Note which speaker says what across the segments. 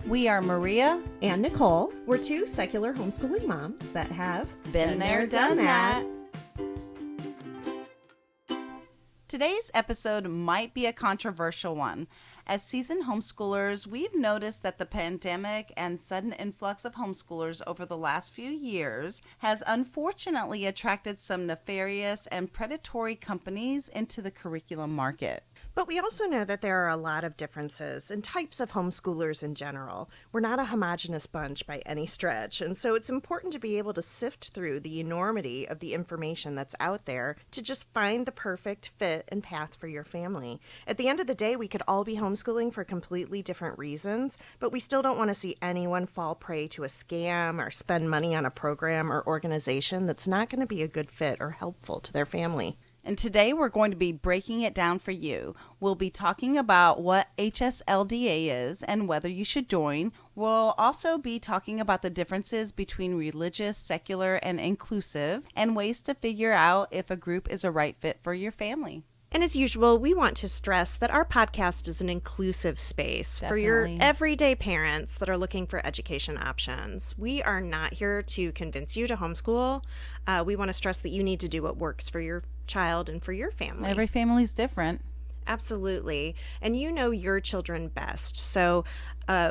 Speaker 1: We are Maria
Speaker 2: and Nicole. We're two secular homeschooling moms that have
Speaker 1: been there, done that. Today's episode might be a controversial one. As seasoned homeschoolers, we've noticed that the pandemic and sudden influx of homeschoolers over the last few years has unfortunately attracted some nefarious and predatory companies into the curriculum market.
Speaker 2: But we also know that there are a lot of differences in types of homeschoolers in general. We're not a homogenous bunch by any stretch, and so it's important to be able to sift through the enormity of the information that's out there to just find the perfect fit and path for your family. At the end of the day, we could all be homeschooling for completely different reasons, but we still don't want to see anyone fall prey to a scam or spend money on a program or organization that's not going to be a good fit or helpful to their family.
Speaker 1: And today we're going to be breaking it down for you. We'll be talking about what HSLDA is and whether you should join. We'll also be talking about the differences between religious, secular, and inclusive, and ways to figure out if a group is a right fit for your family.
Speaker 2: And as usual, we want to stress that our podcast is an inclusive space for your everyday parents that are looking for education options. We are not here to convince you to homeschool. We want to stress that you need to do what works for your child and for your family.
Speaker 1: Every family's different.
Speaker 2: Absolutely. And you know your children best. So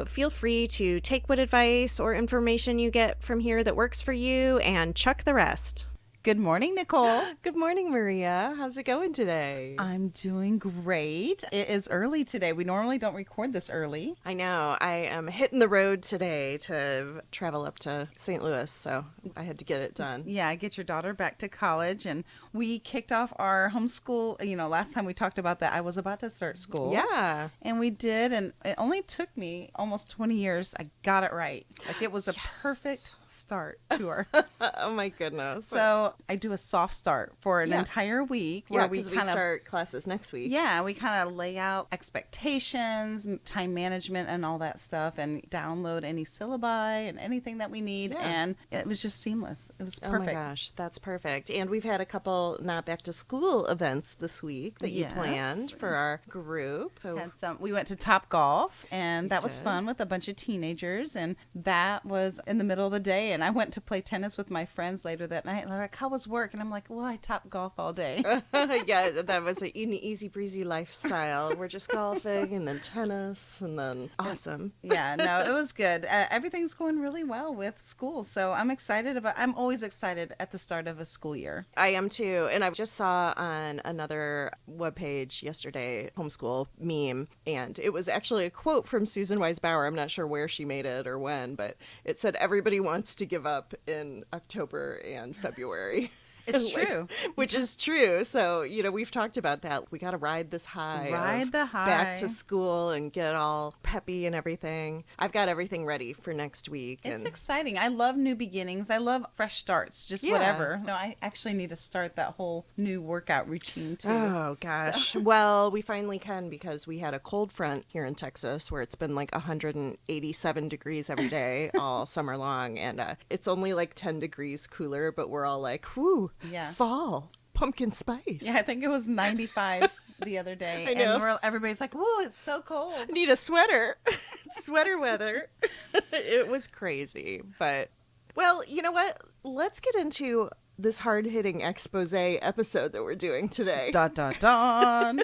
Speaker 2: feel free to take what advice or information you get from here that works for you and chuck the rest.
Speaker 1: Good morning, Nicole.
Speaker 2: Good morning, Maria. How's it going today?
Speaker 1: I'm doing great. It is early today. We normally don't record this early.
Speaker 2: I know. I am hitting the road today to travel up to St. Louis, so I had to get it done.
Speaker 1: Yeah, get your daughter back to college. And we kicked off our homeschool. Last time we talked about that, I was about to start school.
Speaker 2: Yeah.
Speaker 1: And we did. And it only took me almost 20 years. I got it right. Like it was a perfect start to our.
Speaker 2: Oh, my goodness.
Speaker 1: So I do a soft start for an entire week where we
Speaker 2: start classes next week.
Speaker 1: Yeah, we kind of lay out expectations, time management, and all that stuff, and download any syllabi and anything that we need. Yeah. And it was just seamless. It was perfect.
Speaker 2: Oh my gosh, that's perfect. And we've had a couple not back to school events this week that you planned for our group.
Speaker 1: We went to Top Golf, and that was fun with a bunch of teenagers. And that was in the middle of the day. And I went to play tennis with my friends later that night. They're like, "How was work?" And I'm like, "Well, I top golf all day."
Speaker 2: Yeah, that was an easy breezy lifestyle. We're just golfing and then tennis and then awesome.
Speaker 1: Yeah, no, it was good. Everything's going really well with school, so I'm always excited at the start of a school year.
Speaker 2: I am too, and I just saw on another webpage yesterday, homeschool meme, and it was actually a quote from Susan Wise Bauer. I'm not sure where she made it or when, but it said, "Everybody wants to give up in October and February."
Speaker 1: It's true.
Speaker 2: Which is true. So, we've talked about that. We got to ride this high.
Speaker 1: Ride the high.
Speaker 2: Back to school and get all peppy and everything. I've got everything ready for next week.
Speaker 1: It's exciting. I love new beginnings. I love fresh starts, just whatever. No, I actually need to start that whole new workout routine too.
Speaker 2: Oh, gosh. So. Well, we finally can because we had a cold front here in Texas where it's been like 187 degrees every day all summer long. And it's only like 10 degrees cooler, but we're all like, whew. Yeah. Fall. Pumpkin spice.
Speaker 1: Yeah, I think it was 95 the other day.
Speaker 2: I know.
Speaker 1: And everybody's like, "Whoa, it's so cold.
Speaker 2: I need a sweater." Sweater weather. It was crazy. But, well, you know what? Let's get into this hard-hitting expose episode that we're doing today.
Speaker 1: Dun, dun, dun.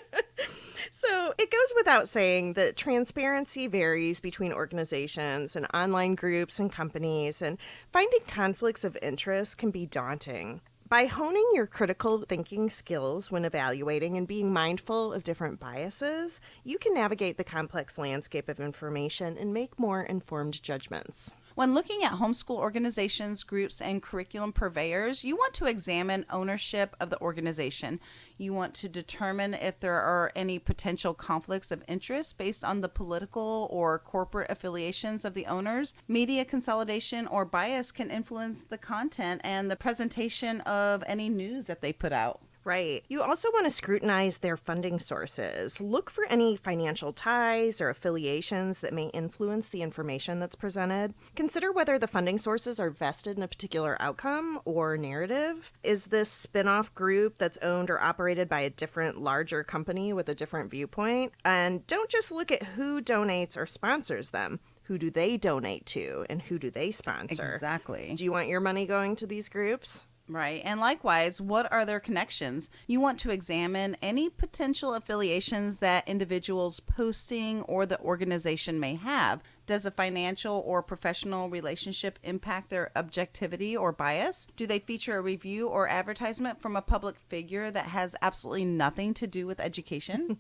Speaker 2: So it goes without saying that transparency varies between organizations and online groups and companies, and finding conflicts of interest can be daunting. By honing your critical thinking skills when evaluating and being mindful of different biases, you can navigate the complex landscape of information and make more informed judgments.
Speaker 1: When looking at homeschool organizations, groups, and curriculum purveyors, you want to examine ownership of the organization. You want to determine if there are any potential conflicts of interest based on the political or corporate affiliations of the owners. Media consolidation or bias can influence the content and the presentation of any news that they put out.
Speaker 2: Right. You also want to scrutinize their funding sources. Look for any financial ties or affiliations that may influence the information that's presented. Consider whether the funding sources are vested in a particular outcome or narrative. Is this spin-off group that's owned or operated by a different, larger company with a different viewpoint? And don't just look at who donates or sponsors them. Who do they donate to, and who do they sponsor?
Speaker 1: Exactly.
Speaker 2: Do you want your money going to these groups?
Speaker 1: Right. And likewise, what are their connections? You want to examine any potential affiliations that individuals posting or the organization may have. Does a financial or professional relationship impact their objectivity or bias? Do they feature a review or advertisement from a public figure that has absolutely nothing to do with education?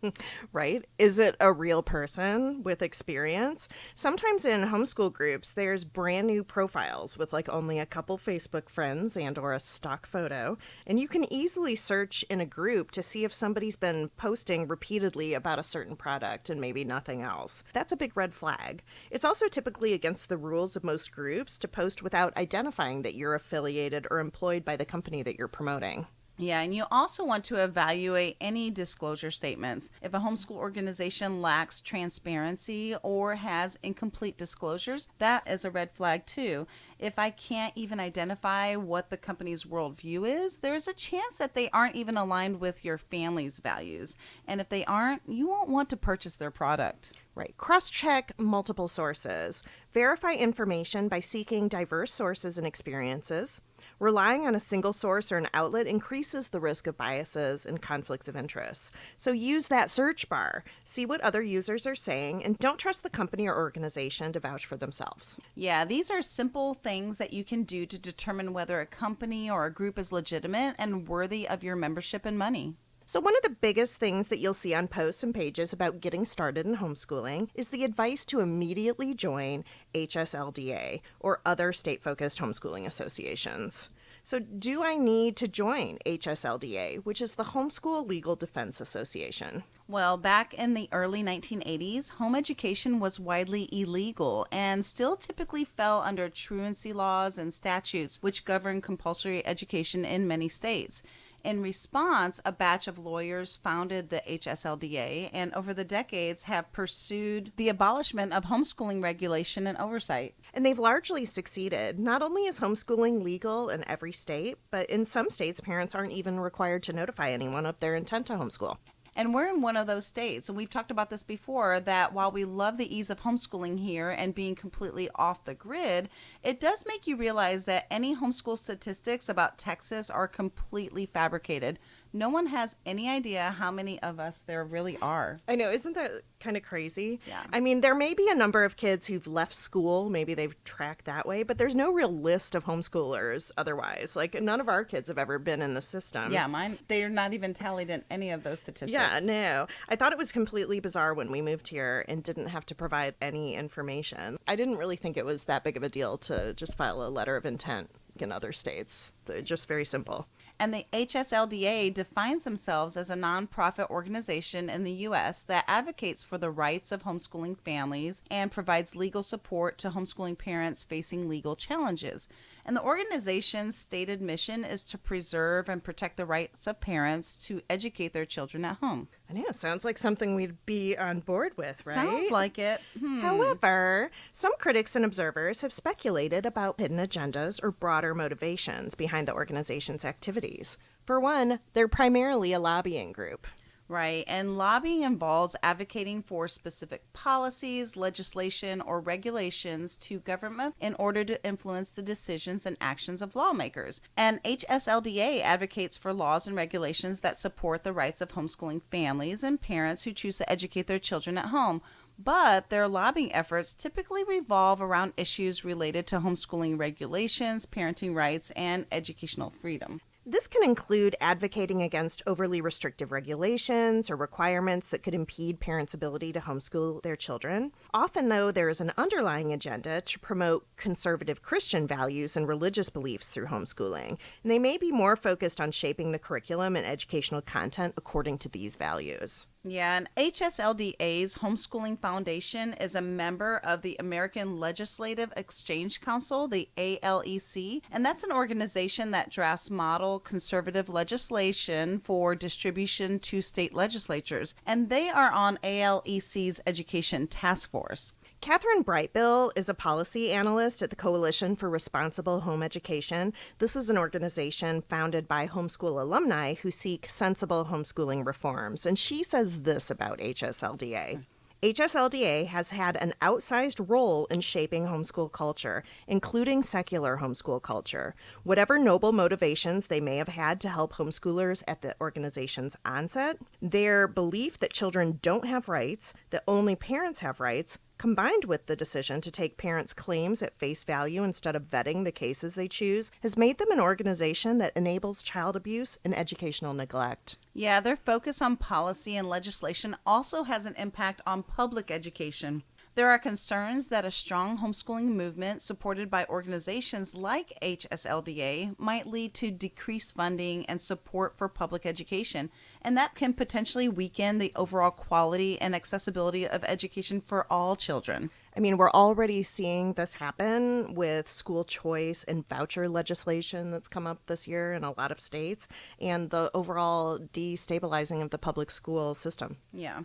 Speaker 2: Right? Is it a real person with experience? Sometimes in homeschool groups, there's brand new profiles with like only a couple Facebook friends and or a stock photo. And you can easily search in a group to see if somebody's been posting repeatedly about a certain product and maybe nothing else. That's a big red flag. It's also typically against the rules of most groups to post without identifying that you're affiliated or employed by the company that you're promoting.
Speaker 1: Yeah, and you also want to evaluate any disclosure statements. If a homeschool organization lacks transparency or has incomplete disclosures, that is a red flag too. If I can't even identify what the company's worldview is, there's a chance that they aren't even aligned with your family's values. And if they aren't, you won't want to purchase their product.
Speaker 2: Right. Cross-check multiple sources. Verify information by seeking diverse sources and experiences. Relying on a single source or an outlet increases the risk of biases and conflicts of interest. So use that search bar. See what other users are saying, and don't trust the company or organization to vouch for themselves.
Speaker 1: Yeah, these are simple things that you can do to determine whether a company or a group is legitimate and worthy of your membership and money.
Speaker 2: So one of the biggest things that you'll see on posts and pages about getting started in homeschooling is the advice to immediately join HSLDA or other state-focused homeschooling associations. So do I need to join HSLDA, which is the Homeschool Legal Defense Association?
Speaker 1: Well, back in the early 1980s, home education was widely illegal and still typically fell under truancy laws and statutes which govern compulsory education in many states. In response, a batch of lawyers founded the HSLDA and over the decades have pursued the abolishment of homeschooling regulation and oversight.
Speaker 2: And they've largely succeeded. Not only is homeschooling legal in every state, but in some states, parents aren't even required to notify anyone of their intent to homeschool.
Speaker 1: And we're in one of those states, and we've talked about this before, that while we love the ease of homeschooling here and being completely off the grid, it does make you realize that any homeschool statistics about Texas are completely fabricated. No one has any idea how many of us there really are.
Speaker 2: I know, isn't that kind of crazy?
Speaker 1: Yeah.
Speaker 2: I mean, there may be a number of kids who've left school, maybe they've tracked that way, but there's no real list of homeschoolers otherwise. Like, none of our kids have ever been in the system.
Speaker 1: Yeah, mine, they're not even tallied in any of those statistics.
Speaker 2: Yeah, no. I thought it was completely bizarre when we moved here and didn't have to provide any information. I didn't really think it was that big of a deal to just file a letter of intent in other states. They're just very simple.
Speaker 1: And the HSLDA defines themselves as a nonprofit organization in the U.S. that advocates for the rights of homeschooling families and provides legal support to homeschooling parents facing legal challenges. And the organization's stated mission is to preserve and protect the rights of parents to educate their children at home.
Speaker 2: I know, sounds like something we'd be on board with, right?
Speaker 1: Sounds like it.
Speaker 2: However, some critics and observers have speculated about hidden agendas or broader motivations behind the organization's activities. For one, they're primarily a lobbying group.
Speaker 1: Right, and lobbying involves advocating for specific policies, legislation, or regulations to government in order to influence the decisions and actions of lawmakers. And HSLDA advocates for laws and regulations that support the rights of homeschooling families and parents who choose to educate their children at home. But their lobbying efforts typically revolve around issues related to homeschooling regulations, parenting rights, and educational freedom.
Speaker 2: This can include advocating against overly restrictive regulations or requirements that could impede parents' ability to homeschool their children. Often, though, there is an underlying agenda to promote conservative Christian values and religious beliefs through homeschooling, and they may be more focused on shaping the curriculum and educational content according to these values.
Speaker 1: Yeah, and HSLDA's Homeschooling Foundation is a member of the American Legislative Exchange Council, the ALEC, and that's an organization that drafts model conservative legislation for distribution to state legislatures, and they are on ALEC's Education Task Force.
Speaker 2: Catherine Brightbill is a policy analyst at the Coalition for Responsible Home Education. This is an organization founded by homeschool alumni who seek sensible homeschooling reforms. And she says this about HSLDA. HSLDA has had an outsized role in shaping homeschool culture, including secular homeschool culture. Whatever noble motivations they may have had to help homeschoolers at the organization's onset, their belief that children don't have rights, that only parents have rights, combined with the decision to take parents' claims at face value instead of vetting the cases they choose, has made them an organization that enables child abuse and educational neglect.
Speaker 1: Yeah, their focus on policy and legislation also has an impact on public education. There are concerns that a strong homeschooling movement supported by organizations like HSLDA might lead to decreased funding and support for public education, and that can potentially weaken the overall quality and accessibility of education for all children.
Speaker 2: I mean, we're already seeing this happen with school choice and voucher legislation that's come up this year in a lot of states, and the overall destabilizing of the public school system.
Speaker 1: Yeah.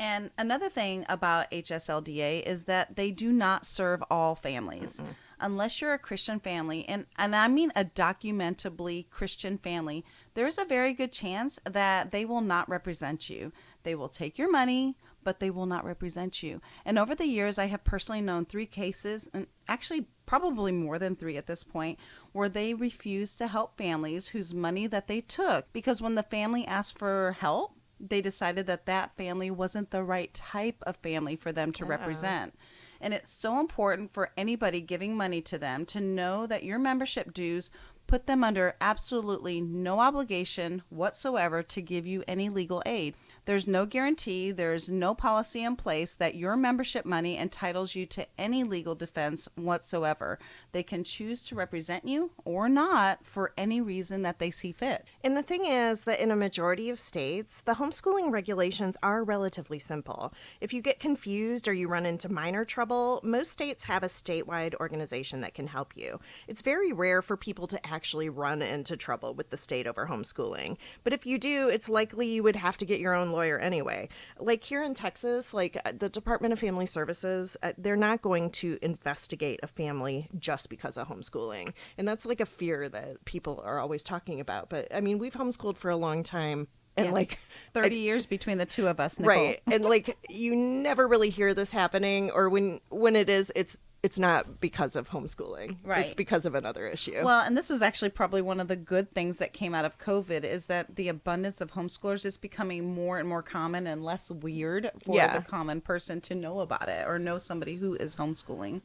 Speaker 1: And another thing about HSLDA is that they do not serve all families. Mm-mm. Unless you're a Christian family, and I mean a documentably Christian family, there's a very good chance that they will not represent you. They will take your money, but they will not represent you. And over the years, I have personally known 3 cases, and actually probably more than 3 at this point, where they refused to help families whose money that they took, because when the family asked for help, they decided that that family wasn't the right type of family for them to represent. And it's so important for anybody giving money to them to know that your membership dues put them under absolutely no obligation whatsoever to give you any legal aid. There's no guarantee, there's no policy in place that your membership money entitles you to any legal defense whatsoever. They can choose to represent you or not for any reason that they see fit.
Speaker 2: And the thing is that in a majority of states, the homeschooling regulations are relatively simple. If you get confused or you run into minor trouble, most states have a statewide organization that can help you. It's very rare for people to actually run into trouble with the state over homeschooling. But if you do, it's likely you would have to get your own lawyer anyway. Like here in Texas, like the Department of Family Services, they're not going to investigate a family just because of homeschooling. And that's like a fear that people are always talking about. But I mean, we've homeschooled for a long time. And like
Speaker 1: 30 years between the two of us, Nicole.
Speaker 2: Right. And like you never really hear this happening, or when it is, it's not because of homeschooling.
Speaker 1: Right.
Speaker 2: It's because of another issue.
Speaker 1: Well, and this is actually probably one of the good things that came out of COVID is that the abundance of homeschoolers is becoming more and more common and less weird for the common person to know about it or know somebody who is homeschooling.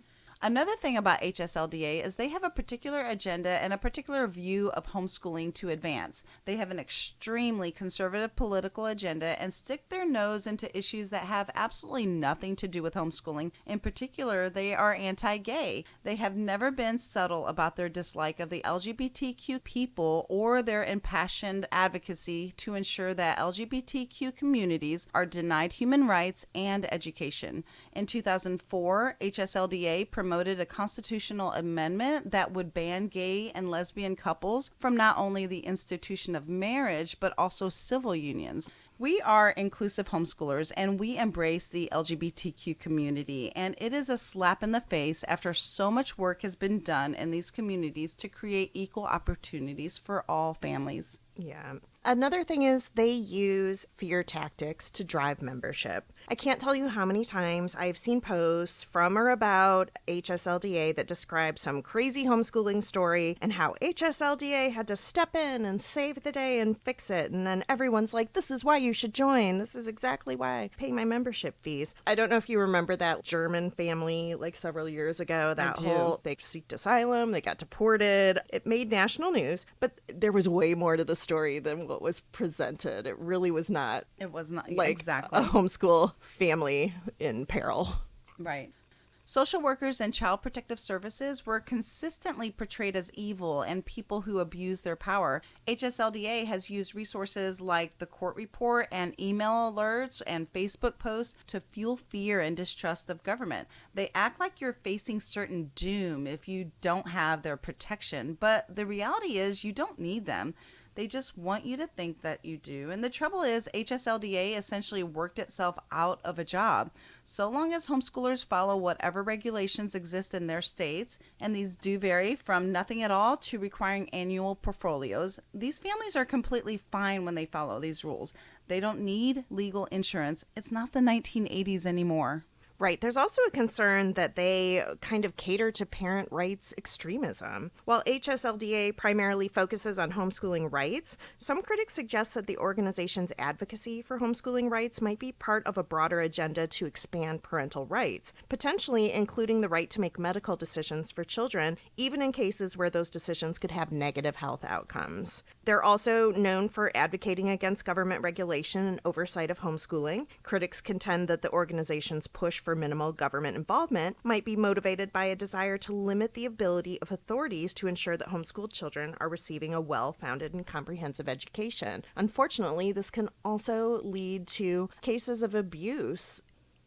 Speaker 1: Another thing about HSLDA is they have a particular agenda and a particular view of homeschooling to advance. They have an extremely conservative political agenda and stick their nose into issues that have absolutely nothing to do with homeschooling. In particular, they are anti-gay. They have never been subtle about their dislike of the LGBTQ people or their impassioned advocacy to ensure that LGBTQ communities are denied human rights and education. In 2004, HSLDA promoted a constitutional amendment that would ban gay and lesbian couples from not only the institution of marriage, but also civil unions. We are inclusive homeschoolers and we embrace the LGBTQ community, and it is a slap in the face after so much work has been done in these communities to create equal opportunities for all families.
Speaker 2: Yeah. Another thing is they use fear tactics to drive membership. I can't tell you how many times I've seen posts from or about HSLDA that describe some crazy homeschooling story and how HSLDA had to step in and save the day and fix it. And then everyone's like, this is why you should join. This is exactly why I pay my membership fees. I don't know if you remember that German family like several years ago. That whole, they sought asylum, they got deported. It made national news, but there was way more to the story than what was presented. It really was not.
Speaker 1: It was not
Speaker 2: like
Speaker 1: exactly
Speaker 2: a homeschool family in peril.
Speaker 1: Right. Social workers and child protective services were consistently portrayed as evil and people who abuse their power. HSLDA has used resources like the court report and email alerts and Facebook posts to fuel fear and distrust of government. They act like you're facing certain doom if you don't have their protection, but the reality is you don't need them. They just want you to think that you do. And the trouble is, HSLDA essentially worked itself out of a job. So long as homeschoolers follow whatever regulations exist in their states, and these do vary from nothing at all to requiring annual portfolios, these families are completely fine when they follow these rules. They don't need legal insurance. It's not the 1980s anymore.
Speaker 2: Right. There's also a concern that they kind of cater to parent rights extremism. While HSLDA primarily focuses on homeschooling rights, some critics suggest that the organization's advocacy for homeschooling rights might be part of a broader agenda to expand parental rights, potentially including the right to make medical decisions for children, even in cases where those decisions could have negative health outcomes. They're also known for advocating against government regulation and oversight of homeschooling. Critics contend that the organization's push for minimal government involvement might be motivated by a desire to limit the ability of authorities to ensure that homeschooled children are receiving a well-founded and comprehensive education. Unfortunately, this can also lead to cases of abuse.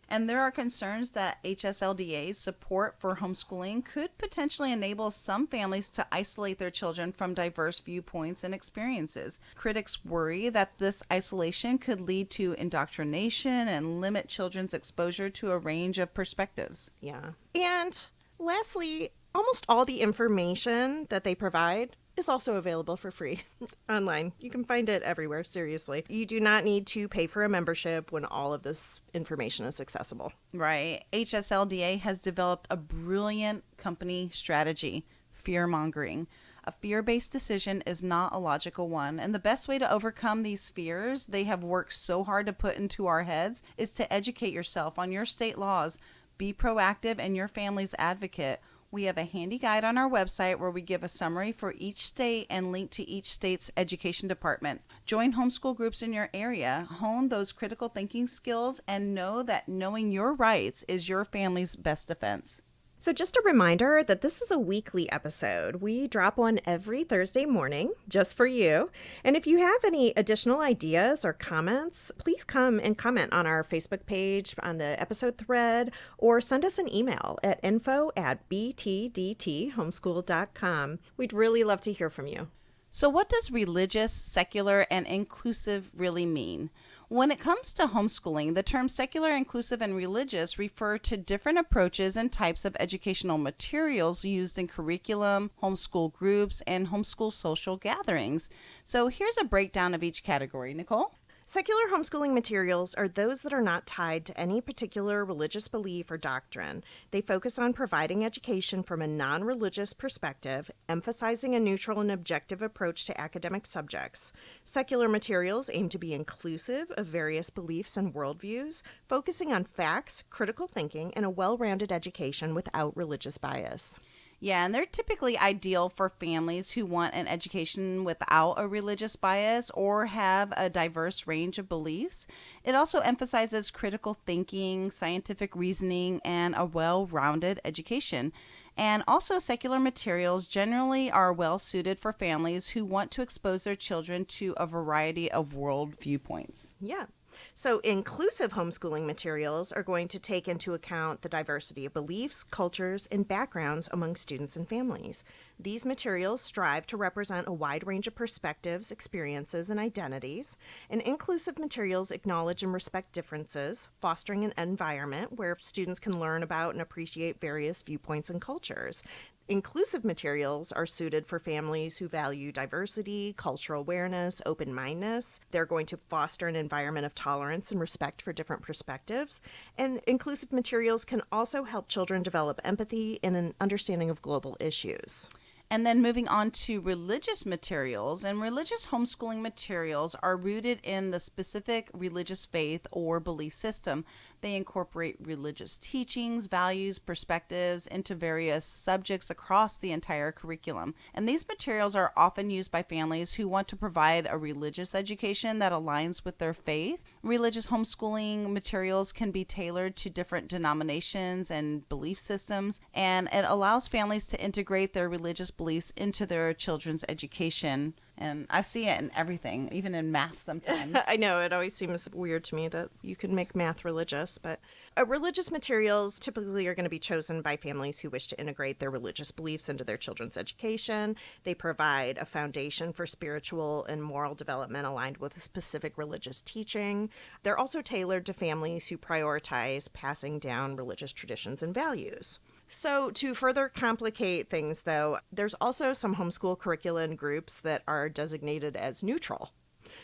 Speaker 1: And there are concerns that HSLDA's support for homeschooling could potentially enable some families to isolate their children from diverse viewpoints and experiences. Critics worry that this isolation could lead to indoctrination and limit children's exposure to a range of perspectives.
Speaker 2: Yeah. And lastly, almost all the information that they provide is also available for free online. You can find it everywhere, seriously. You do not need to pay for a membership when all of this information is accessible.
Speaker 1: Right. HSLDA has developed a brilliant company strategy, fear-mongering. A fear-based decision is not a logical one, and the best way to overcome these fears they have worked so hard to put into our heads is to educate yourself on your state laws, be proactive and your family's advocate. We have a handy guide on our website where we give a summary for each state and link to each state's education department. Join homeschool groups in your area, hone those critical thinking skills, and know that knowing your rights is your family's best defense.
Speaker 2: So just a reminder that this is a weekly episode. We drop one every Thursday morning just for you. And if you have any additional ideas or comments, please come and comment on our Facebook page, on the episode thread, or send us an email at info@btdthomeschool.com. We'd really love to hear from you.
Speaker 1: So what does religious, secular, and inclusive really mean? When it comes to homeschooling, the terms secular, inclusive, and religious refer to different approaches and types of educational materials used in curriculum, homeschool groups, and homeschool social gatherings. So here's a breakdown of each category. Nicole?
Speaker 2: Secular homeschooling materials are those that are not tied to any particular religious belief or doctrine. They focus on providing education from a non-religious perspective, emphasizing a neutral and objective approach to academic subjects. Secular materials aim to be inclusive of various beliefs and worldviews, focusing on facts, critical thinking, and a well-rounded education without religious bias.
Speaker 1: Yeah, and they're typically ideal for families who want an education without a religious bias or have a diverse range of beliefs. It also emphasizes critical thinking, scientific reasoning, and a well-rounded education. And also, secular materials generally are well suited for families who want to expose their children to a variety of world viewpoints.
Speaker 2: Yeah. So inclusive homeschooling materials are going to take into account the diversity of beliefs, cultures, and backgrounds among students and families. These materials strive to represent a wide range of perspectives, experiences, and identities. And inclusive materials acknowledge and respect differences, fostering an environment where students can learn about and appreciate various viewpoints and cultures. Inclusive materials are suited for families who value diversity, cultural awareness, open-mindedness. They're going to foster an environment of tolerance and respect for different perspectives. And inclusive materials can also help children develop empathy and an understanding of global issues.
Speaker 1: And then moving on to religious materials, and religious homeschooling materials are rooted in the specific religious faith or belief system. They incorporate religious teachings, values, perspectives into various subjects across the entire curriculum. And these materials are often used by families who want to provide a religious education that aligns with their faith. Religious homeschooling materials can be tailored to different denominations and belief systems, and it allows families to integrate their religious beliefs into their children's education. And I see it in everything, even in math sometimes.
Speaker 2: I know, it always seems weird to me that you can make math religious, but religious materials typically are going to be chosen by families who wish to integrate their religious beliefs into their children's education. They provide a foundation for spiritual and moral development aligned with a specific religious teaching. They're also tailored to families who prioritize passing down religious traditions and values. So to further complicate things, though, there's also some homeschool curricula and groups that are designated as neutral.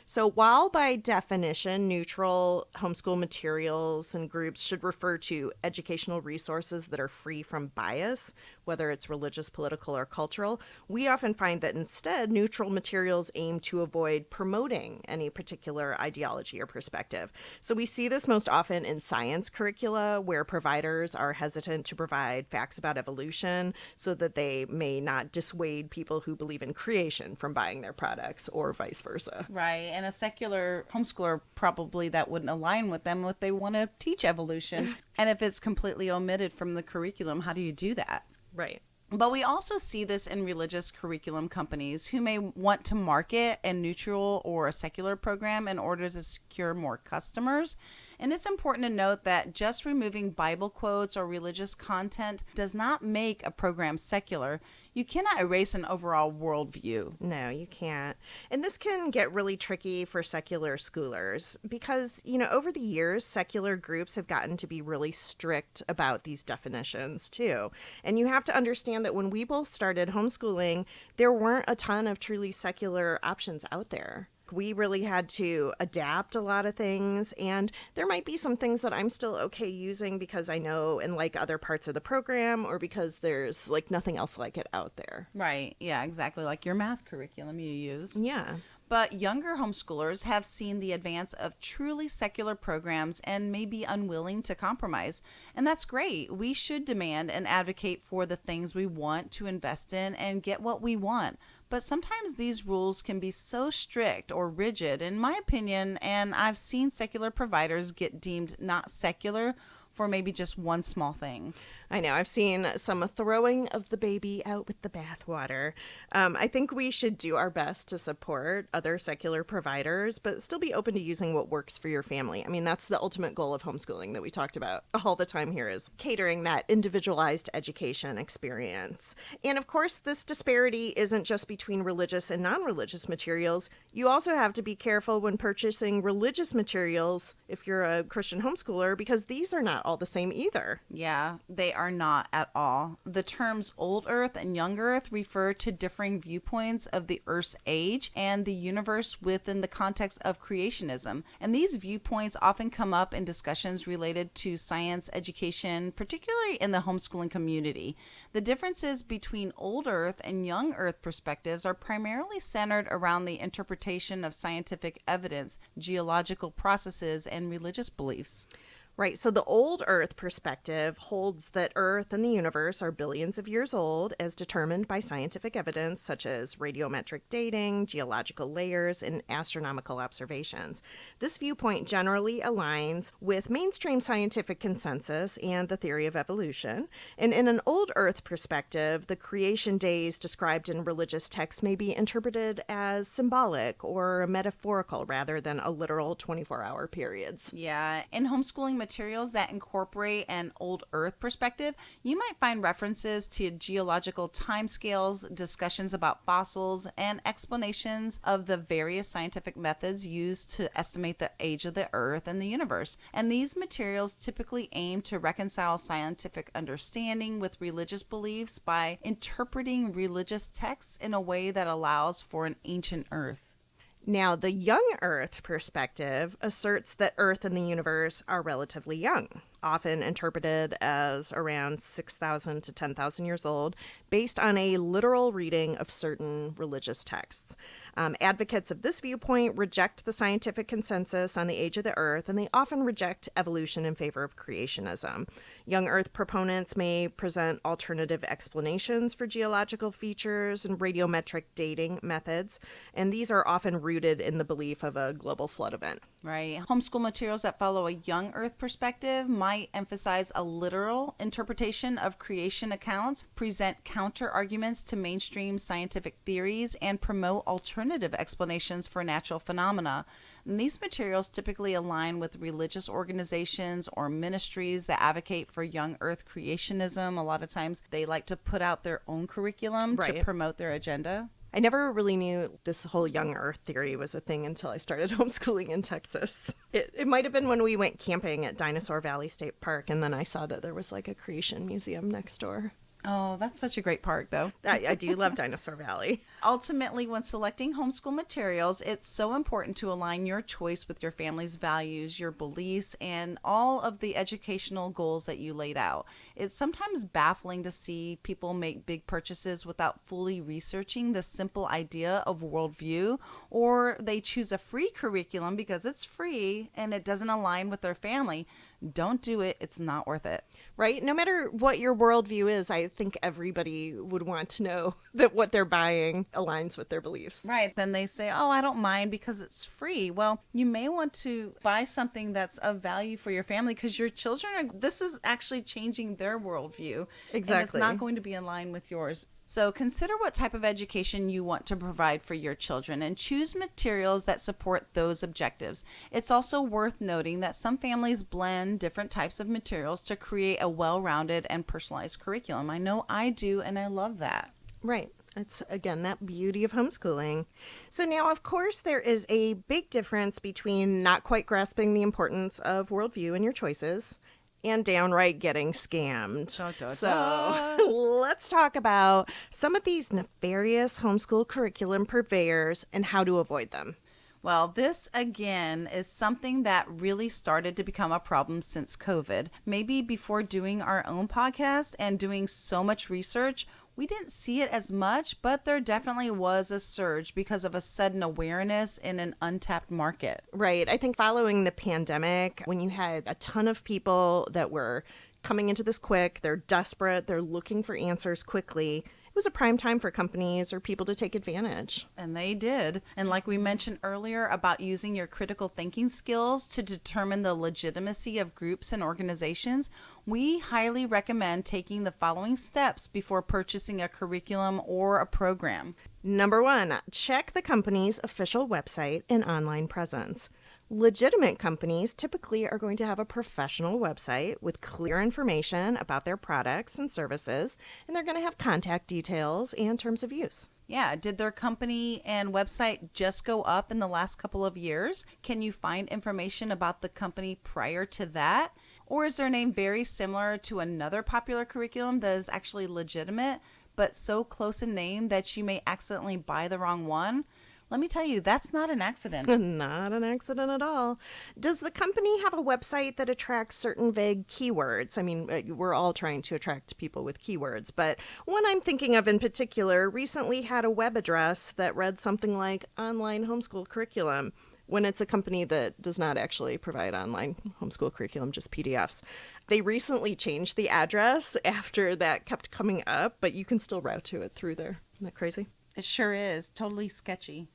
Speaker 2: So, while by definition, neutral homeschool materials and groups should refer to educational resources that are free from bias, whether it's religious, political, or cultural, we often find that instead, neutral materials aim to avoid promoting any particular ideology or perspective. So, we see this most often in science curricula, where providers are hesitant to provide facts about evolution so that they may not dissuade people who believe in creation from buying their products, or vice versa.
Speaker 1: Right. And a secular homeschooler, probably that wouldn't align with them if they want to teach evolution. And if it's completely omitted from the curriculum, how do you do that?
Speaker 2: Right.
Speaker 1: But we also see this in religious curriculum companies who may want to market a neutral or a secular program in order to secure more customers. And it's important to note that just removing Bible quotes or religious content does not make a program secular. You cannot erase an overall worldview.
Speaker 2: No, you can't. And this can get really tricky for secular schoolers because, over the years, secular groups have gotten to be really strict about these definitions too. And you have to understand that when we both started homeschooling, there weren't a ton of truly secular options out there. We really had to adapt a lot of things, and there might be some things that I'm still okay using because I know and like other parts of the program, or because there's like nothing else like it out there.
Speaker 1: Right. Yeah, exactly. Like your math curriculum you use.
Speaker 2: Yeah.
Speaker 1: But younger homeschoolers have seen the advance of truly secular programs and may be unwilling to compromise. And that's great. We should demand and advocate for the things we want to invest in and get what we want. But sometimes these rules can be so strict or rigid, in my opinion, and I've seen secular providers get deemed not secular for maybe just one small thing.
Speaker 2: I know. I've seen some throwing of the baby out with the bathwater. I think we should do our best to support other secular providers, but still be open to using what works for your family. I mean, that's the ultimate goal of homeschooling that we talked about all the time here, is catering that individualized education experience. And of course, this disparity isn't just between religious and non-religious materials. You also have to be careful when purchasing religious materials if you're a Christian homeschooler, because these are not all the same either.
Speaker 1: Yeah, they are not at all. The terms old earth and young earth refer to differing viewpoints of the earth's age and the universe within the context of creationism. And these viewpoints often come up in discussions related to science education, particularly in the homeschooling community. The differences between old earth and young earth perspectives are primarily centered around the interpretation of scientific evidence, geological processes, and religious beliefs.
Speaker 2: Right. So the old Earth perspective holds that Earth and the universe are billions of years old, as determined by scientific evidence such as radiometric dating, geological layers, and astronomical observations. This viewpoint generally aligns with mainstream scientific consensus and the theory of evolution. And in an old Earth perspective, the creation days described in religious texts may be interpreted as symbolic or metaphorical rather than a literal 24-hour periods.
Speaker 1: Yeah, in homeschooling materials that incorporate an old earth perspective, you might find references to geological timescales, discussions about fossils, and explanations of the various scientific methods used to estimate the age of the earth and the universe. And these materials typically aim to reconcile scientific understanding with religious beliefs by interpreting religious texts in a way that allows for an ancient earth.
Speaker 2: Now, the young Earth perspective asserts that Earth and the universe are relatively young, often interpreted as around 6,000 to 10,000 years old, based on a literal reading of certain religious texts. Advocates of this viewpoint reject the scientific consensus on the age of the Earth, and they often reject evolution in favor of creationism. Young Earth proponents may present alternative explanations for geological features and radiometric dating methods, and these are often rooted in the belief of a global flood event.
Speaker 1: Right. Homeschool materials that follow a young earth perspective might emphasize a literal interpretation of creation accounts, present counter arguments to mainstream scientific theories, and promote alternative explanations for natural phenomena. And these materials typically align with religious organizations or ministries that advocate for young earth creationism. A lot of times they like to put out their own curriculum to promote their agenda.
Speaker 2: I never really knew this whole young earth theory was a thing until I started homeschooling in Texas. It might have been when we went camping at Dinosaur Valley State Park, and then I saw that there was like a creation museum next door.
Speaker 1: Oh, that's such a great park, though.
Speaker 2: I do love Dinosaur Valley.
Speaker 1: Ultimately, when selecting homeschool materials, it's so important to align your choice with your family's values, your beliefs, and all of the educational goals that you laid out. It's sometimes baffling to see people make big purchases without fully researching the simple idea of worldview, or they choose a free curriculum because it's free and it doesn't align with their family. Don't do it. It's not worth it.
Speaker 2: Right? No matter what your worldview is, I think everybody would want to know that what they're buying aligns with their beliefs.
Speaker 1: Right. Then they say, oh, I don't mind because it's free. Well, you may want to buy something that's of value for your family because your children this is actually changing their worldview.
Speaker 2: Exactly.
Speaker 1: And it's not going to be in line with yours. So consider what type of education you want to provide for your children and choose materials that support those objectives. It's also worth noting that some families blend different types of materials to create a well-rounded and personalized curriculum. I know I do, and I love that.
Speaker 2: Right. It's, again, that beauty of homeschooling. So now, of course, there is a big difference between not quite grasping the importance of worldview in your choices and downright getting scammed. So let's talk about some of these nefarious homeschool curriculum purveyors and how to avoid them.
Speaker 1: Well, this again is something that really started to become a problem since COVID. Maybe before doing our own podcast and doing so much research, we didn't see it as much, but there definitely was a surge because of a sudden awareness in an untapped market.
Speaker 2: Right. I think following the pandemic, when you had a ton of people that were coming into this quick, they're desperate, they're looking for answers quickly, it was a prime time for companies or people to take advantage.
Speaker 1: And they did. And like we mentioned earlier about using your critical thinking skills to determine the legitimacy of groups and organizations, we highly recommend taking the following steps before purchasing a curriculum or a program.
Speaker 2: Number 1, check the company's official website and online presence. Legitimate companies typically are going to have a professional website with clear information about their products and services, and they're going to have contact details and terms of use.
Speaker 1: Yeah, did their company and website just go up in the last couple of years? Can you find information about the company prior to that? Or is their name very similar to another popular curriculum that is actually legitimate, but so close in name that you may accidentally buy the wrong one? Let me tell you, that's not an accident.
Speaker 2: Not an accident at all. Does the company have a website that attracts certain vague keywords? I mean, we're all trying to attract people with keywords, but one I'm thinking of in particular recently had a web address that read something like online homeschool curriculum, when it's a company that does not actually provide online homeschool curriculum, just PDFs. They recently changed the address after that kept coming up, but you can still route to it through there. Isn't that crazy?
Speaker 1: It sure is. Totally sketchy.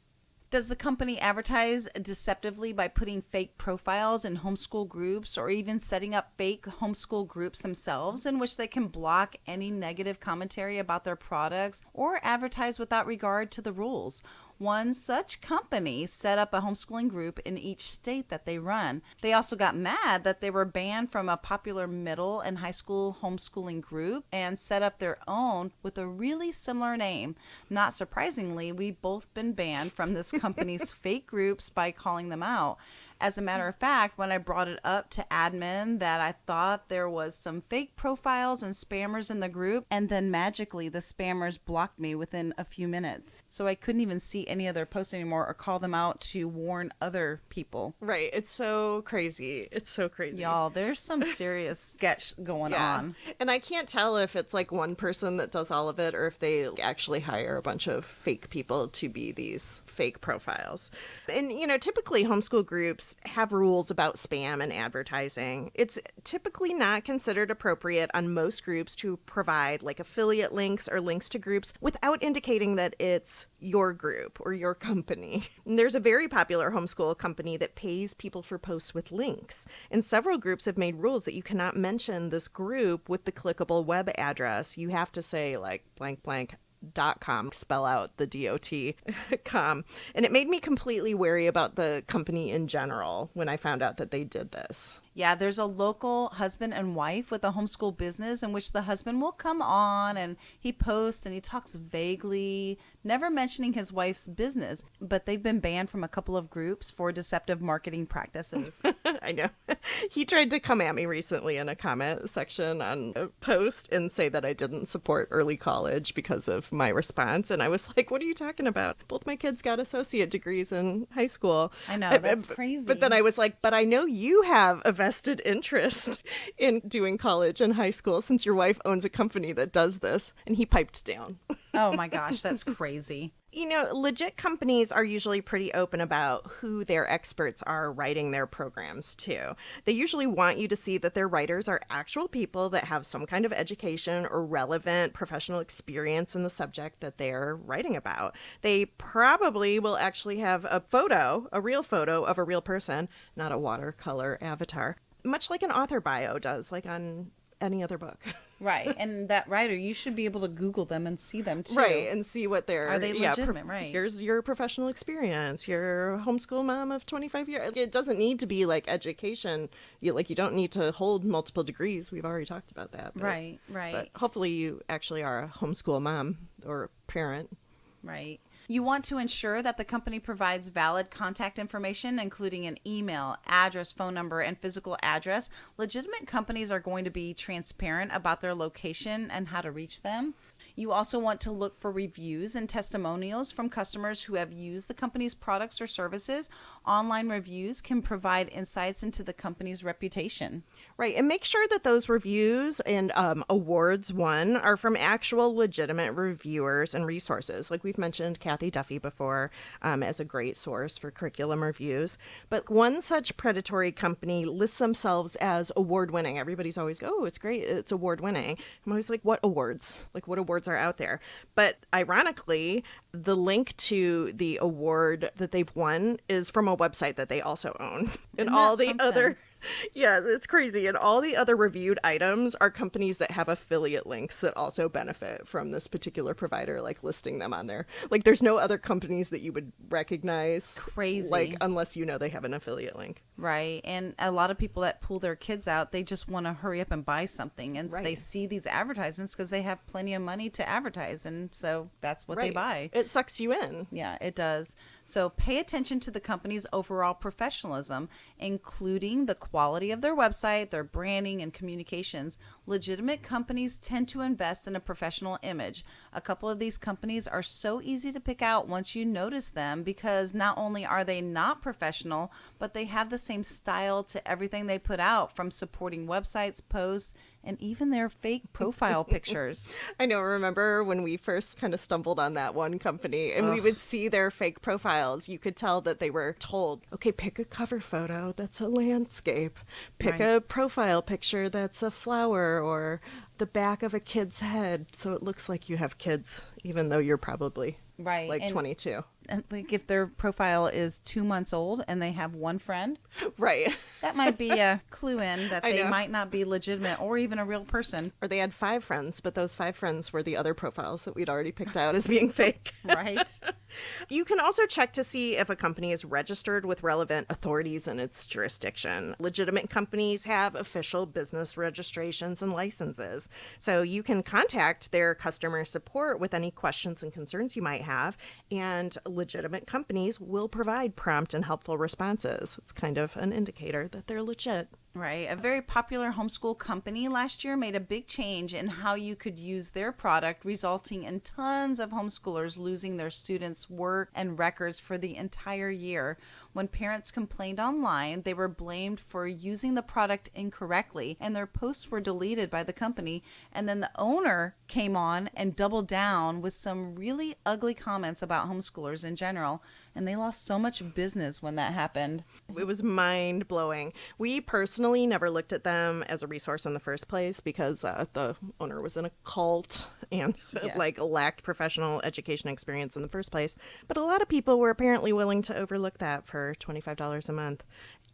Speaker 1: Does the company advertise deceptively by putting fake profiles in homeschool groups or even setting up fake homeschool groups themselves in which they can block any negative commentary about their products or advertise without regard to the rules? One such company set up a homeschooling group in each state that they run. They also got mad that they were banned from a popular middle and high school homeschooling group and set up their own with a really similar name. Not surprisingly, we've both been banned from this company's fake groups by calling them out. As a matter of fact, when I brought it up to admin that I thought there was some fake profiles and spammers in the group, and then magically the spammers blocked me within a few minutes. So I couldn't even see any of their posts anymore or call them out to warn other people.
Speaker 2: Right. It's so crazy. It's so crazy.
Speaker 1: Y'all, there's some serious sketch going on.
Speaker 2: And I can't tell if it's like one person that does all of it or if they actually hire a bunch of fake people to be these fake profiles. And, you know, typically homeschool groups have rules about spam and advertising. It's typically not considered appropriate on most groups to provide like affiliate links or links to groups without indicating that it's your group or your company. And there's a very popular homeschool company that pays people for posts with links. And several groups have made rules that you cannot mention this group with the clickable web address. You have to say like blank blank .com, spell out the .com. And it made me completely wary about the company in general when I found out that they did this.
Speaker 1: Yeah, there's a local husband and wife with a homeschool business in which the husband will come on and he posts and he talks vaguely, never mentioning his wife's business, but they've been banned from a couple of groups for deceptive marketing practices.
Speaker 2: I know. He tried to come at me recently in a comment section on a post and say that I didn't support early college because of my response. And I was like, what are you talking about? Both my kids got associate degrees in high school.
Speaker 1: I know, that's crazy.
Speaker 2: But then I was like, but I know you have a vested interest in doing college and high school since your wife owns a company that does this. And he piped down.
Speaker 1: Oh my gosh, that's crazy.
Speaker 2: You know, legit companies are usually pretty open about who their experts are writing their programs to. They usually want you to see that their writers are actual people that have some kind of education or relevant professional experience in the subject that they're writing about. They probably will actually have a photo, a real photo of a real person, not a watercolor avatar, much like an author bio does, like on any other book.
Speaker 1: Right. And that writer, you should be able to Google them and see them too.
Speaker 2: Right. And see what they're...
Speaker 1: Are they legitimate? Right.
Speaker 2: Here's your professional experience. You're a homeschool mom of 25 years. It doesn't need to be like education. You don't need to hold multiple degrees. We've already talked about that.
Speaker 1: Right.
Speaker 2: But hopefully you actually are a homeschool mom or parent.
Speaker 1: Right. You want to ensure that the company provides valid contact information, including an email, address, phone number, and physical address. Legitimate companies are going to be transparent about their location and how to reach them. You also want to look for reviews and testimonials from customers who have used the company's products or services. Online reviews can provide insights into the company's reputation.
Speaker 2: Right. And make sure that those reviews and awards won are from actual legitimate reviewers and resources. Like we've mentioned Kathy Duffy before as a great source for curriculum reviews. But one such predatory company lists themselves as award winning. Everybody's always, oh, it's great. It's award winning. I'm always like, what awards? Like what awards are out there? But ironically, the link to the award that they've won is from a website that they also own. And all the other... Yeah, it's crazy. And all the other reviewed items are companies that have affiliate links that also benefit from this particular provider, like listing them on there. Like there's no other companies that you would recognize.
Speaker 1: Crazy.
Speaker 2: Like unless you know they have an affiliate link.
Speaker 1: Right. And a lot of people that pull their kids out, they just want to hurry up and buy something. And they see these advertisements because they have plenty of money to advertise. And so that's what they buy.
Speaker 2: It sucks you in.
Speaker 1: Yeah, it does. So pay attention to the company's overall professionalism, including the quality of their website, their branding, and communications. Legitimate companies tend to invest in a professional image. A couple of these companies are so easy to pick out once you notice them because not only are they not professional, but they have the same style to everything they put out, from supporting websites, posts, and even their fake profile pictures.
Speaker 2: I know. Remember when we first kind of stumbled on that one company and we would see their fake profiles, you could tell that they were told, okay, pick a cover photo that's a landscape. Pick a profile picture that's a flower or the back of a kid's head so it looks like you have kids, even though you're probably like 22.
Speaker 1: And like if their profile is 2 months old and they have one friend,
Speaker 2: right,
Speaker 1: that might be a clue in that they might not be legitimate or even a real person.
Speaker 2: Or they had 5 friends, but those 5 friends were the other profiles that we'd already picked out as being fake.
Speaker 1: Right.
Speaker 2: You can also check to see if a company is registered with relevant authorities in its jurisdiction. Legitimate companies have official business registrations and licenses, so you can contact their customer support with any questions and concerns you might have, and legitimate companies will provide prompt and helpful responses. It's kind of an indicator that they're legit.
Speaker 1: Right. A very popular homeschool company last year made a big change in how you could use their product, resulting in tons of homeschoolers losing their students' work and records for the entire year. When parents complained online, they were blamed for using the product incorrectly, and their posts were deleted by the company. And then the owner came on and doubled down with some really ugly comments about homeschoolers in general. And they lost so much business when that happened.
Speaker 2: It was mind-blowing. We personally never looked at them as a resource in the first place because the owner was in a cult and lacked professional education experience in the first place. But a lot of people were apparently willing to overlook that for $25 a month.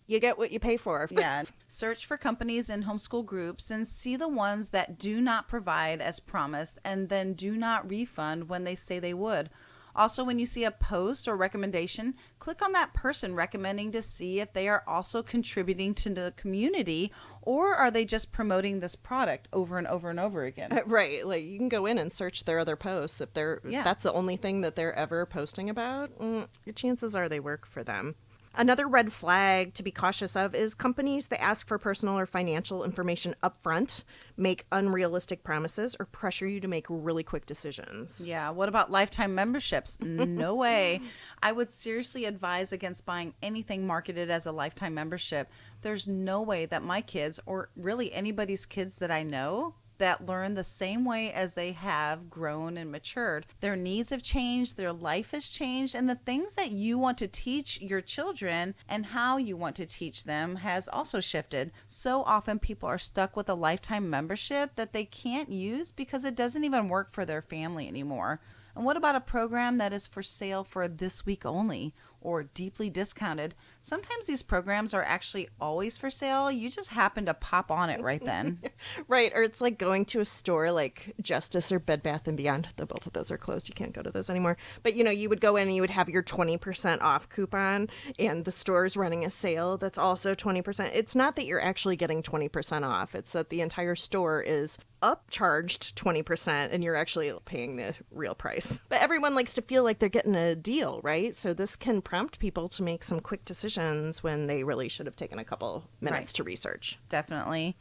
Speaker 2: You get what you pay for.
Speaker 1: Yeah. Search for companies in homeschool groups and see the ones that do not provide as promised and then do not refund when they say they would. Also, when you see a post or recommendation, click on that person recommending to see if they are also contributing to the community, or are they just promoting this product over and over and over again.
Speaker 2: Right. Like you can go in and search their other posts. If that's the only thing that they're ever posting about, your chances are they work for them. Another red flag to be cautious of is companies that ask for personal or financial information upfront, make unrealistic promises, or pressure you to make really quick decisions.
Speaker 1: Yeah, what about lifetime memberships? No way. I would seriously advise against buying anything marketed as a lifetime membership. There's no way that my kids, or really anybody's kids that I know, that learn the same way as they have grown and matured. Their needs have changed, their life has changed, and the things that you want to teach your children and how you want to teach them has also shifted. So often people are stuck with a lifetime membership that they can't use because it doesn't even work for their family anymore. And what about a program that is for sale for this week only or deeply discounted? Sometimes these programs are actually always for sale. You just happen to pop on it right then.
Speaker 2: Right. Or it's like going to a store like Justice or Bed Bath & Beyond. Though both of those are closed. You can't go to those anymore. But, you would go in and you would have your 20% off coupon and the store's running a sale that's also 20%. It's not that you're actually getting 20% off. It's that the entire store is upcharged 20% and you're actually paying the real price. But everyone likes to feel like they're getting a deal, right? So this can prompt people to make some quick decisions when they really should have taken a couple minutes to research.
Speaker 1: Definitely.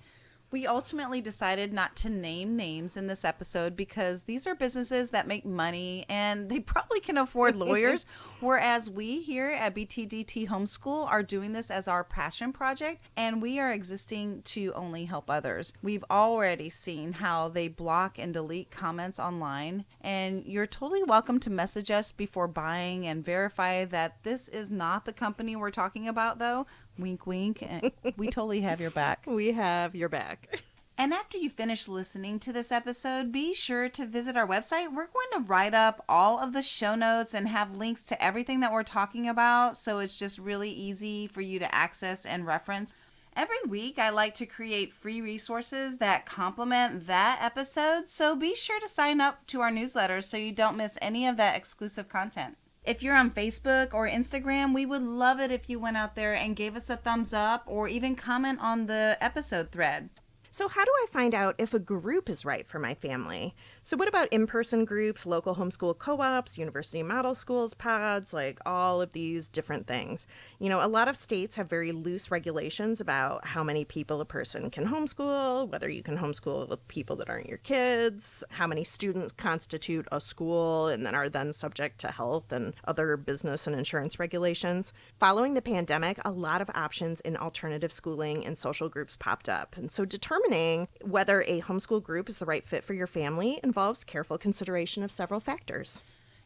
Speaker 1: We ultimately decided not to name names in this episode because these are businesses that make money and they probably can afford lawyers, whereas we here at BTDT Homeschool are doing this as our passion project and we are existing to only help others. We've already seen how they block and delete comments online, and you're totally welcome to message us before buying and verify that this is not the company we're talking about, though. Wink, wink. We totally have your back.
Speaker 2: We have your back.
Speaker 1: And after you finish listening to this episode, be sure to visit our website. We're going to write up all of the show notes and have links to everything that we're talking about, so it's just really easy for you to access and reference. Every week, I like to create free resources that complement that episode, so be sure to sign up to our newsletter so you don't miss any of that exclusive content. If you're on Facebook or Instagram, we would love it if you went out there and gave us a thumbs up or even comment on the episode thread.
Speaker 2: So how do I find out if a group is right for my family? So what about in-person groups, local homeschool co-ops, university model schools, pods, like all of these different things? A lot of states have very loose regulations about how many people a person can homeschool, whether you can homeschool with people that aren't your kids, how many students constitute a school and then are then subject to health and other business and insurance regulations. Following the pandemic, a lot of options in alternative schooling and social groups popped up. And so determining whether a homeschool group is the right fit for your family involves careful consideration of several factors.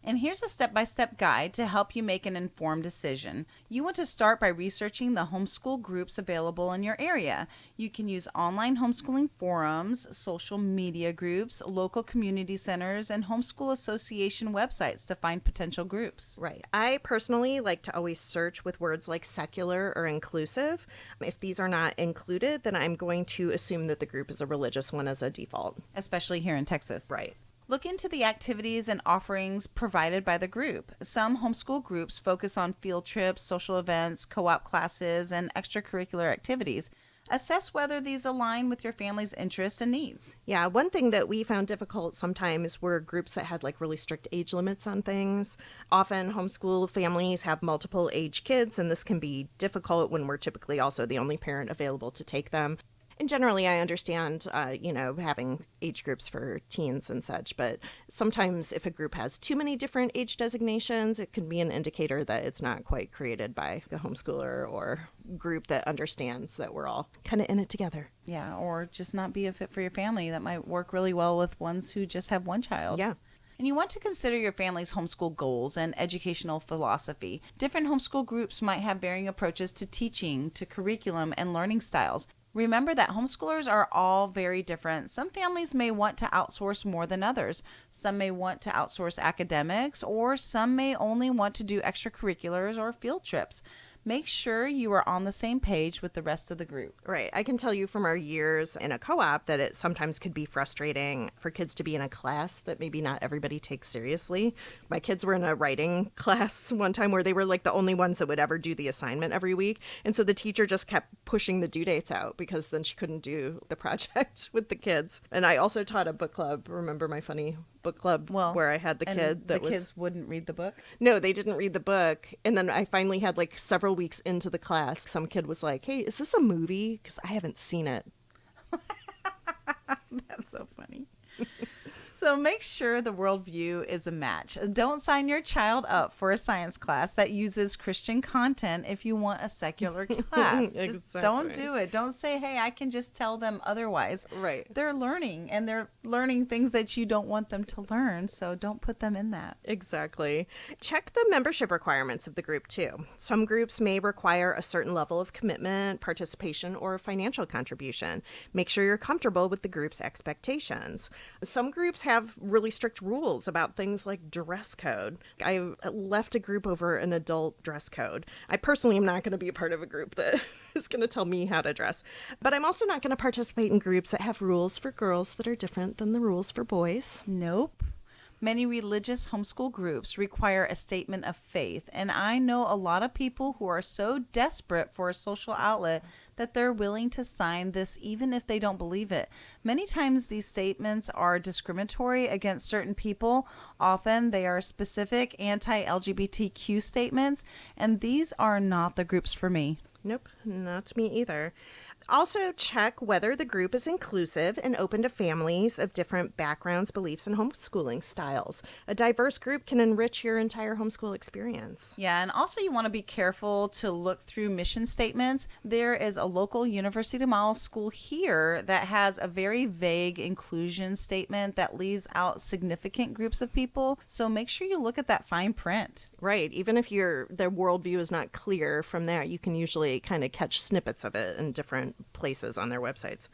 Speaker 1: And here's a step-by-step guide to help you make an informed decision. You want to start by researching the homeschool groups available in your area. You can use online homeschooling forums, social media groups, local community centers, and homeschool association websites to find potential groups.
Speaker 2: Right. I personally like to always search with words like secular or inclusive. If these are not included, then I'm going to assume that the group is a religious one as a default.
Speaker 1: Especially here in Texas.
Speaker 2: Right.
Speaker 1: Look into the activities and offerings provided by the group. Some homeschool groups focus on field trips, social events, co-op classes, and extracurricular activities. Assess whether these align with your family's interests and needs.
Speaker 2: Yeah, one thing that we found difficult sometimes were groups that had like really strict age limits on things. Often homeschool families have multiple age kids, and this can be difficult when we're typically also the only parent available to take them. And generally, I understand, having age groups for teens and such, but sometimes if a group has too many different age designations, it can be an indicator that it's not quite created by a homeschooler or group that understands that we're all kind of in it together.
Speaker 1: Yeah, or just not be a fit for your family. That might work really well with ones who just have one child.
Speaker 2: Yeah.
Speaker 1: And you want to consider your family's homeschool goals and educational philosophy. Different homeschool groups might have varying approaches to teaching, to curriculum, and learning styles. Remember that homeschoolers are all very different. Some families may want to outsource more than others. Some may want to outsource academics, or some may only want to do extracurriculars or field trips. Make sure you are on the same page with the rest of the group.
Speaker 2: Right. I can tell you from our years in a co-op that it sometimes could be frustrating for kids to be in a class that maybe not everybody takes seriously. My kids were in a writing class one time where they were like the only ones that would ever do the assignment every week. And so the teacher just kept pushing the due dates out because then she couldn't do the project with the kids. And I also taught a book club. Remember my funny book club where I had the kid that
Speaker 1: kids wouldn't read the book?
Speaker 2: No, they didn't read the book. And then I finally had like several weeks into the class, some kid was like, "Hey, is this a movie? Because I haven't seen it."
Speaker 1: That's so funny. So make sure the worldview is a match. Don't sign your child up for a science class that uses Christian content if you want a secular class. Just don't do it. Don't say, hey, I can just tell them otherwise.
Speaker 2: Right.
Speaker 1: They're learning, and they're learning things that you don't want them to learn, so don't put them in that.
Speaker 2: Exactly. Check the membership requirements of the group, too. Some groups may require a certain level of commitment, participation, or financial contribution. Make sure you're comfortable with the group's expectations. Some groups have really strict rules about things like dress code. I left a group over an adult dress code. I personally am not going to be a part of a group that is going to tell me how to dress. But I'm also not going to participate in groups that have rules for girls that are different than the rules for boys.
Speaker 1: Nope. Many religious homeschool groups require a statement of faith, and I know a lot of people who are so desperate for a social outlet that they're willing to sign this even if they don't believe it. Many times these statements are discriminatory against certain people. Often they are specific anti-LGBTQ statements, and these are not the groups for me.
Speaker 2: Nope, not me either. Also, check whether the group is inclusive and open to families of different backgrounds, beliefs, and homeschooling styles. A diverse group can enrich your entire homeschool experience.
Speaker 1: Yeah, and also you want to be careful to look through mission statements. There is a local university model school here that has a very vague inclusion statement that leaves out significant groups of people. So make sure you look at that fine print.
Speaker 2: Right. Even if their worldview is not clear from there, you can usually kind of catch snippets of it in different places on their websites.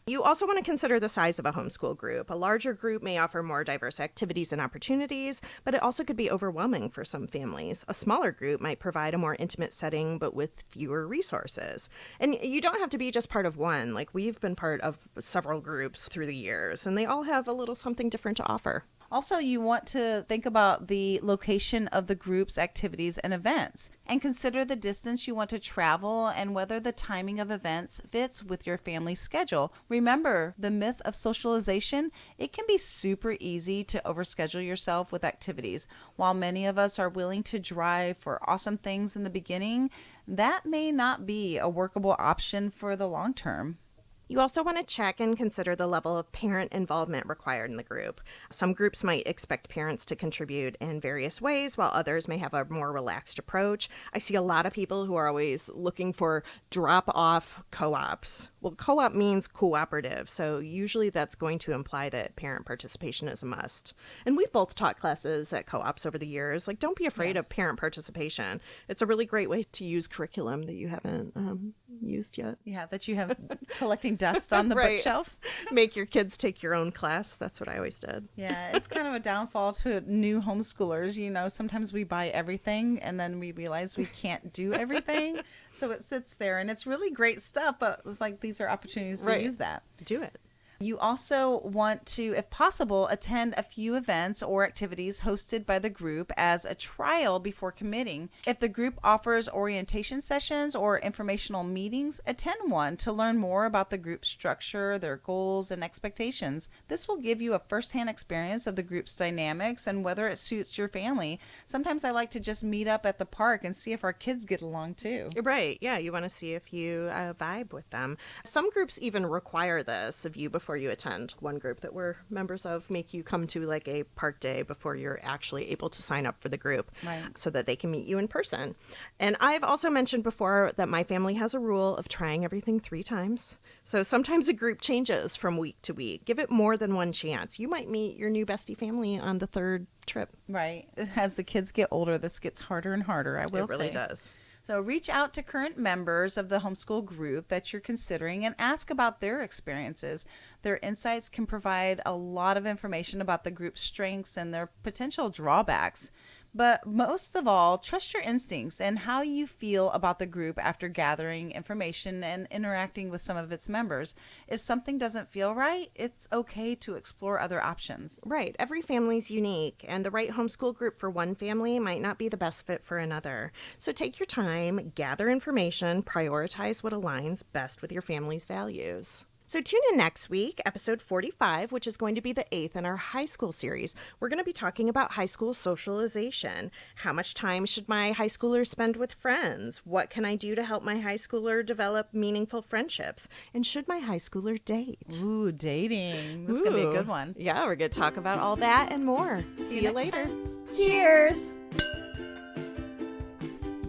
Speaker 2: You also want to consider the size of a homeschool group. A larger group may offer more diverse activities and opportunities, but it also could be overwhelming for some families. A smaller group might provide a more intimate setting, but with fewer resources. And you don't have to be just part of one. Like, we've been part of several groups through the years, and they all have a little something different to offer.
Speaker 1: Also, you want to think about the location of the group's activities and events, and consider the distance you want to travel and whether the timing of events fits with your family's schedule. Remember, the myth of socialization, it can be super easy to overschedule yourself with activities. While many of us are willing to drive for awesome things in the beginning, that may not be a workable option for the long term.
Speaker 2: You also want to check and consider the level of parent involvement required in the group. Some groups might expect parents to contribute in various ways, while others may have a more relaxed approach. I see a lot of people who are always looking for drop-off co-ops. Well, co-op means cooperative, so usually that's going to imply that parent participation is a must. And we've both taught classes at co-ops over the years. Like, don't be afraid of parent participation. It's a really great way to use curriculum that you haven't used yet.
Speaker 1: Yeah, that you have collecting dust on the
Speaker 2: Right.
Speaker 1: bookshelf.
Speaker 2: Make your kids take your own class. That's what I always did.
Speaker 1: Yeah, it's kind of a downfall to new homeschoolers. You know, sometimes we buy everything and then we realize we can't do everything. So it sits there and it's really great stuff, but it's like these are opportunities to use that.
Speaker 2: Do it.
Speaker 1: You also want to, if possible, attend a few events or activities hosted by the group as a trial before committing. If the group offers orientation sessions or informational meetings, attend one to learn more about the group's structure, their goals, and expectations. This will give you a firsthand experience of the group's dynamics and whether it suits your family. Sometimes I like to just meet up at the park and see if our kids get along too.
Speaker 2: Right. Yeah. You want to see if you vibe with them. Some groups even require this of you before you attend. One group that we're members of make you come to like a park day before you're actually able to sign up for the group,
Speaker 1: right,
Speaker 2: so that they can meet you in person. And I've also mentioned before that my family has a rule of trying everything 3 times. So sometimes a group changes from week to week. Give it more than one chance. You might meet your new bestie family on the 3rd trip.
Speaker 1: Right. As the kids get older, this gets harder and harder, I will say.
Speaker 2: It really does.
Speaker 1: So reach out to current members of the homeschool group that you're considering and ask about their experiences. Their insights can provide a lot of information about the group's strengths and their potential drawbacks. But most of all, trust your instincts and how you feel about the group after gathering information and interacting with some of its members. If something doesn't feel right, it's okay to explore other options.
Speaker 2: Right. Every family's unique, and the right homeschool group for one family might not be the best fit for another. So take your time, gather information, prioritize what aligns best with your family's values. So tune in next week, episode 45, which is going to be the 8th in our high school series. We're going to be talking about high school socialization. How much time should my high schooler spend with friends? What can I do to help my high schooler develop meaningful friendships? And should my high schooler date?
Speaker 1: Ooh, dating. That's going to be a good one.
Speaker 2: Yeah, we're going to talk about all that and more. See you later.
Speaker 1: Cheers.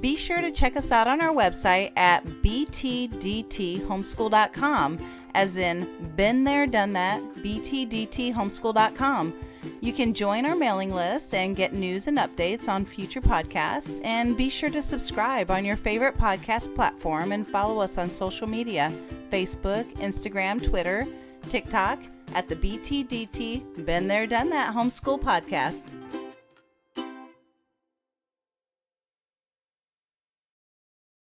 Speaker 1: Be sure to check us out on our website at btdthomeschool.com, as in been there, done that, btdthomeschool.com. You can join our mailing list and get news and updates on future podcasts, and be sure to subscribe on your favorite podcast platform and follow us on social media, Facebook, Instagram, Twitter, TikTok, at the BTDT Been There Done That Homeschool Podcast.